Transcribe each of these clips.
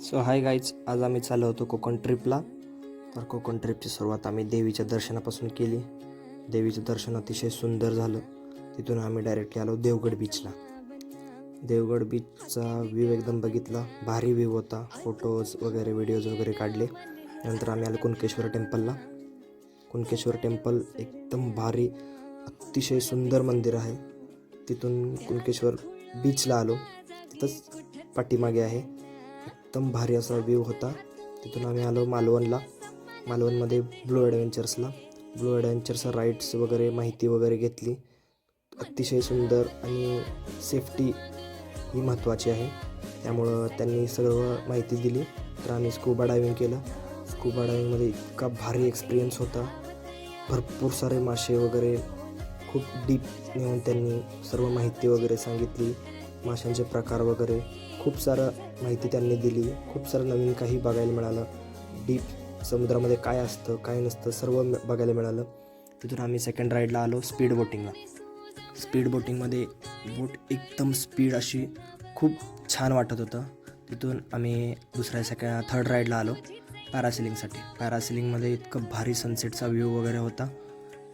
So hi guys, आज आम्ही चाललो होतो कोकण ट्रिपला. तर कोकण ट्रिपची सुरुवात आम्ही देवीच्या दर्शनापासून केली. देवीचं दर्शन अतिशय सुंदर झालं. तिथून आम्ही डायरेक्टली आलो देवगड बीचला. देवगड बीचचा व्ह्यू एकदम बघितला, भारी व्ह्यू होता. फोटोज वगैरे व्हिडिओज वगैरे काढले. नंतर आम्ही आलो कुणकेश्वर टेम्पलला. कुणकेश्वर टेम्पल एकदम भारी, अतिशय सुंदर मंदिर आहे. तिथून कुणकेश्वर बीचला आलो, तिथंच पाठीमागे आहे. एकदम भारी असा व्ह्यू होता. तिथून आम्ही आलो मालवणला. मालवणमध्ये ब्लू ॲडव्हेंचरचा राईड्स वगैरे माहिती वगैरे घेतली. अतिशय सुंदर आणि सेफ्टी ही महत्त्वाची आहे, त्यामुळं त्यांनी सर्व माहिती दिली. तर आम्ही स्कुबा डायव्हिंग केलं. स्कुबा डायव्हिंगमध्ये इतका भारी एक्सपिरियन्स होता. भरपूर सारे मासे वगैरे खूप डीप नेऊन त्यांनी सर्व माहिती वगैरे सांगितली. माशांचे प्रकार वगैरे खूप सारं माहिती त्यांनी दिली. खूप सारं नवीन काही बघायला मिळालं. डीप समुद्रामध्ये काय असतं काय नसतं सर्व बघायला मिळालं. तिथून आम्ही सेकंड राईडला आलो स्पीड बोटिंगला. स्पीड बोटिंगमध्ये बोट एकदम स्पीड अशी खूप छान वाटत होतं. तिथून आम्ही थर्ड राईडला आलो पॅरासेलिंगसाठी. पॅरासेलिंगमध्ये इतकं भारी सनसेटचा व्ह्यू वगैरे होता.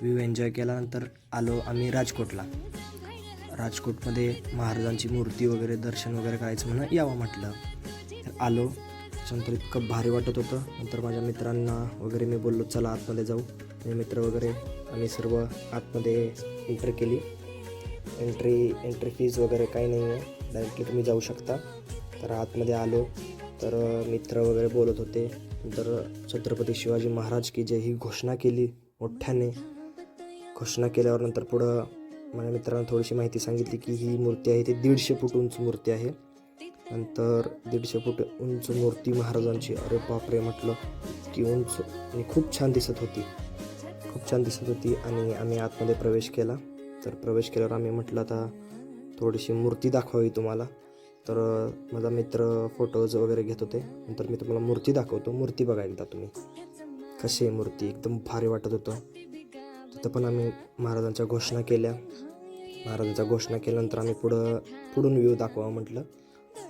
व्ह्यू एन्जॉय केल्यानंतर आलो आम्ही राजकोटला. राजकोटमध्ये महाराजांची मूर्ती वगैरे दर्शन वगैरे करायचं म्हणून यावं म्हटलं. तर आलो. त्याच्यानंतर इतकं भारी वाटत होतं. नंतर माझ्या मित्रांना वगैरे मी बोललो चला आतमध्ये जाऊ. आणि मित्र वगैरे आम्ही सर्व आतमध्ये एंट्री केली. एंट्री फीज वगैरे काही नाही आहे, डायरेक्टली तुम्ही जाऊ शकता. तर आतमध्ये आलो तर मित्र वगैरे बोलत होते. नंतर छत्रपती शिवाजी महाराज की जय ही घोषणा केली मोठ्याने. घोषणा केल्यावर नंतर पुढं माझ्या मित्रांना थोडीशी माहिती सांगितली की ही मूर्ती आहे ती 150 फूट उंच मूर्ती आहे. नंतर 150 फूट उंच मूर्ती महाराजांची. अरे बापरे म्हटलं, की उंच आणि खूप छान दिसत होती. आणि आम्ही आतमध्ये प्रवेश केला. तर प्रवेश केल्यावर आम्ही म्हटलं आता थोडीशी मूर्ती दाखवावी तुम्हाला. तर माझा मित्र फोटोज वगैरे घेत होते. नंतर मी तुम्हाला मूर्ती दाखवतो, मूर्ती बघा एकदा तुम्ही कशी आहे मूर्ती. एकदम भारी वाटत होतं. तिथं पण आम्ही महाराजांच्या घोषणा केल्यानंतर आम्ही पुढून व्ह्यू दाखवा म्हटलं.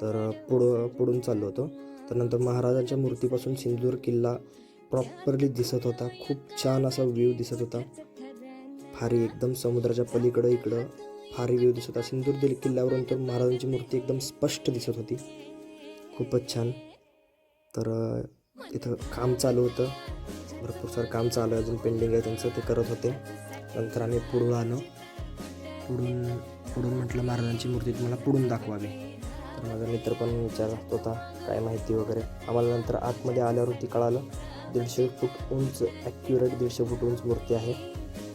तर पुढून चाललो होतो. तर नंतर महाराजांच्या मूर्तीपासून सिंधूर किल्ला प्रॉपरली दिसत होता. खूप छान असा व्ह्यू दिसत होता. भारी एकदम समुद्राच्या पलीकडं इकडं भारी व्ह्यू दिसत होता. सिंधूर किल्ल्यावरून तर महाराजांची मूर्ती एकदम स्पष्ट दिसत होती. खूपच छान. तर तिथं काम चालू होतं, भरपूर सारं काम चालू आहे, अजून पेंडिंग आहे त्यांचं, ते करत होते. नंतर आम्ही पुढून आलो. पुढून म्हटलं महाराजांची मूर्ती तुम्हाला पुढून दाखवावी. तर माझा मित्र पण विचारत होता काय माहिती वगैरे. आम्हाला नंतर आतमध्ये आल्यावरती कळालं 150 फूट उंच, ॲक्युरेट 150 फूट उंच मूर्ती आहे.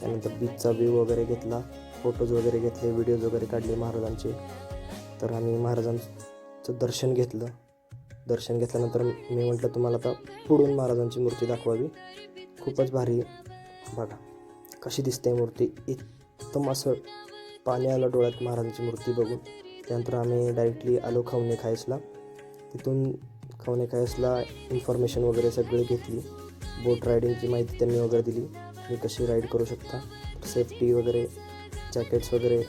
त्यानंतर बीचचा व्ह्यू वगैरे घेतला, फोटोज वगैरे घेतले, व्हिडिओज वगैरे काढले महाराजांचे. तर आम्ही महाराजांचं दर्शन घेतलं. दर्शन घेतल्यानंतर मी म्हटलं तुम्हाला आता पुढून महाराजांची मूर्ती दाखवावी. खूपच भारी बघा कशी दिसते मूर्ती. एकदम असं पाणी आलं डोळ्यात महाराजांची मूर्ती बघून. त्यानंतर आम्ही डायरेक्टली आलो खवणे खायसला. तिथून खवणे खायसला इन्फॉर्मेशन वगैरे सगळी घेतली. बोट रायडिंगची माहिती त्यांनी वगैरे दिली, मी कशी राईड करू शकता. सेफ्टी वगैरे जॅकेट्स वगैरे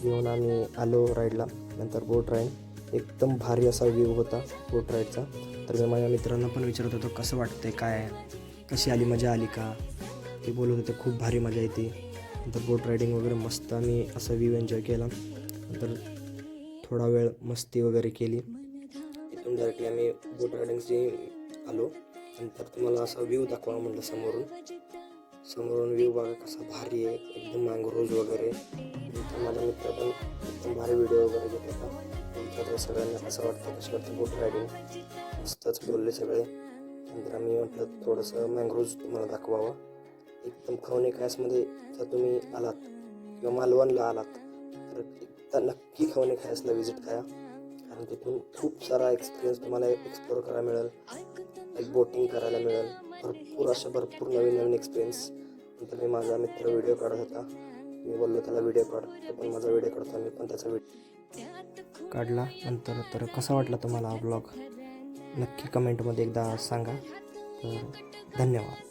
घेऊन आम्ही आलो राईडला. नंतर बोट राईड एकदम भारी असा व्ह्यू होता बोट राईडचा. तर मी माझ्या मित्रांना पण विचारत होतो कसं वाटतंय, काय कशी आली, मजा आली का. ते बोलत होते खूप भारी मजा येते. नंतर बोट रायडिंग वगैरे मस्त आम्ही असा व्ह्यू एन्जॉय केला. नंतर थोडा वेळ मस्ती वगैरे केली. तिथून डायरेक्टली आम्ही बोट रायडिंगची आलो. नंतर तुम्हाला असा व्ह्यू दाखवा म्हटलं समोरून व्ह्यू बघा कसा भारी आहे, एकदम मँग्रोव्ज वगैरे. नंतर माझा मित्र पण एकदम भारी व्हिडिओ वगैरे घेत होता. नंतर सगळ्यांना कसं वाटतं कशी वाटतं बोट रायडिंग, मस्तच बोलले सगळे. नंतर आम्ही म्हटलं थोडंसं मँग्रोव्ज तुम्हाला दाखवावं. एकदम खवणे खायसमध्ये जर तुम्ही आलात किंवा मालवणला आलात तर एकदा नक्की खवणे खायसला व्हिजिट करा. कारण तिथून खूप सारा एक्सपिरियन्स तुम्हाला एक्सप्लोअर करायला मिळेल, एक बोटिंग करायला मिळेल, भरपूर नवीन एक्सपिरियन्स. नंतर मी माझा मित्र व्हिडिओ काढत होता. मी बोललो त्याला व्हिडिओ काढ, तो पण माझा व्हिडिओ काढतो. मी पण त्याचा व्हिडिओ काढला. नंतर तर कसा वाटला तुम्हाला हा ब्लॉग नक्की कमेंटमध्ये एकदा सांगा. तर धन्यवाद.